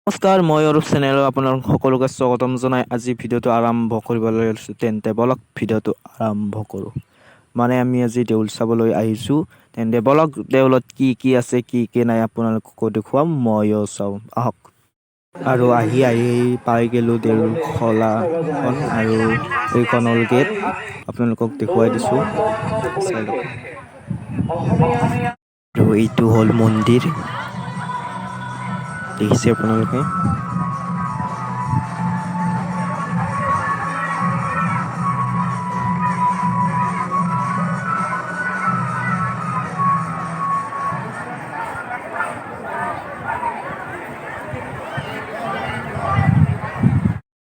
নমস্কাৰ, মই অৰূপ চেনেলত আপোনালোক সকলোকে স্বাগতম জনাই আজি ভিডিঅ'টো আৰম্ভ কৰিবলৈ লৈছোঁ। তেন্তে বলক ভিডিঅ'টো আৰম্ভ কৰোঁ। মানে আমি আজি দেউল চাবলৈ আহিছোঁ। তেন্তে বলক দেউলত কি কি আছে কি কি নাই আপোনালোককো দেখুৱাম, ময়ো চাওঁ, আহক। আৰু আহি পাই গ'লোঁ দেউল খোলাখন আৰু এইখন হ'ল গেট। আপোনালোকক দেখুৱাই দিছোঁ, চাই লওক। আৰু এইটো হ'ল মন্দিৰ, দেখিছে আপোনালোকে।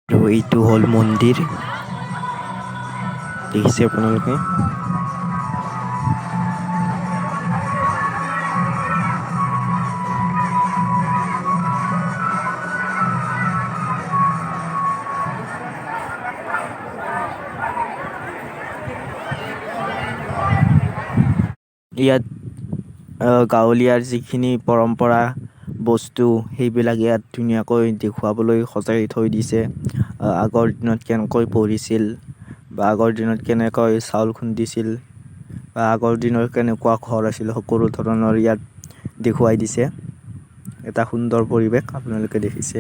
আৰু এইটো হ'ল মন্দিৰ, দেখিছে আপোনালোকে। ইয়াত গাঁৱলীয়াৰ যিখিনি পৰম্পৰা বস্তু সেইবিলাক ইয়াত ধুনীয়াকৈ দেখুৱাবলৈ সজাই থৈ দিছে। আগৰ দিনত কেনেকৈ পঢ়িছিল বা আগৰ দিনত কেনেকৈ চাউল খুন্দিছিল বা আগৰ দিনৰ কেনেকুৱা ঘৰ আছিল, সকলো ধৰণৰ ইয়াত দেখুৱাই দিছে। এটা সুন্দৰ পৰিৱেশ আপোনালোকে দেখিছে।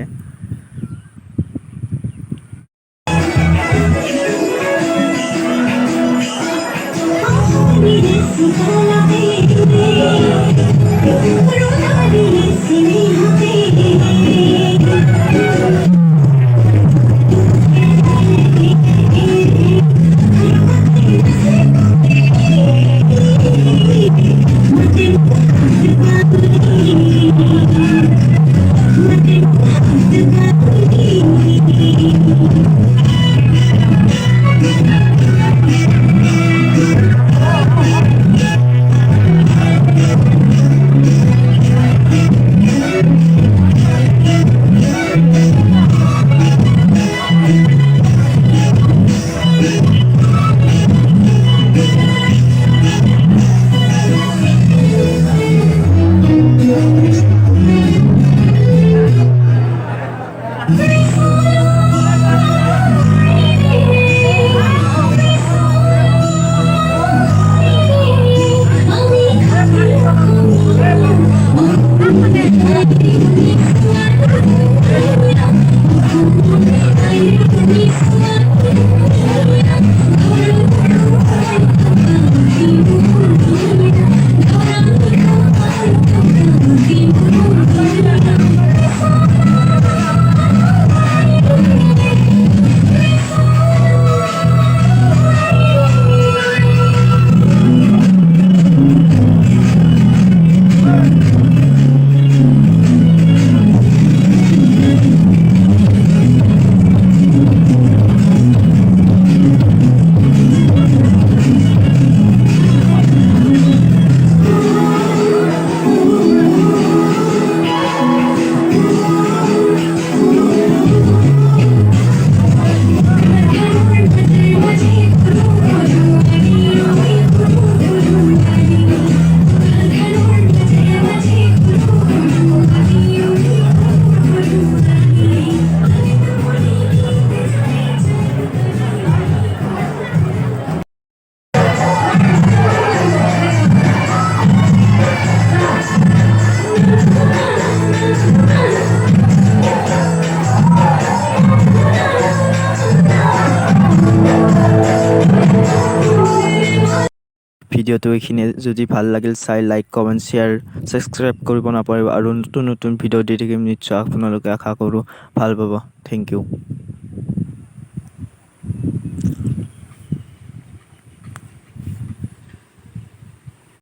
ভিডিঅ'টো এইখিনিয়ে। যদি ভাল লাগিল চাই লাইক, কমেণ্ট, শ্বেয়াৰ, ছাবস্ক্ৰাইব কৰিব নাপাহৰিব। আৰু নতুন নতুন ভিডিঅ' দি থাকিম নিশ্চয়, আপোনালোকে আশা কৰোঁ ভাল পাব। Thank U.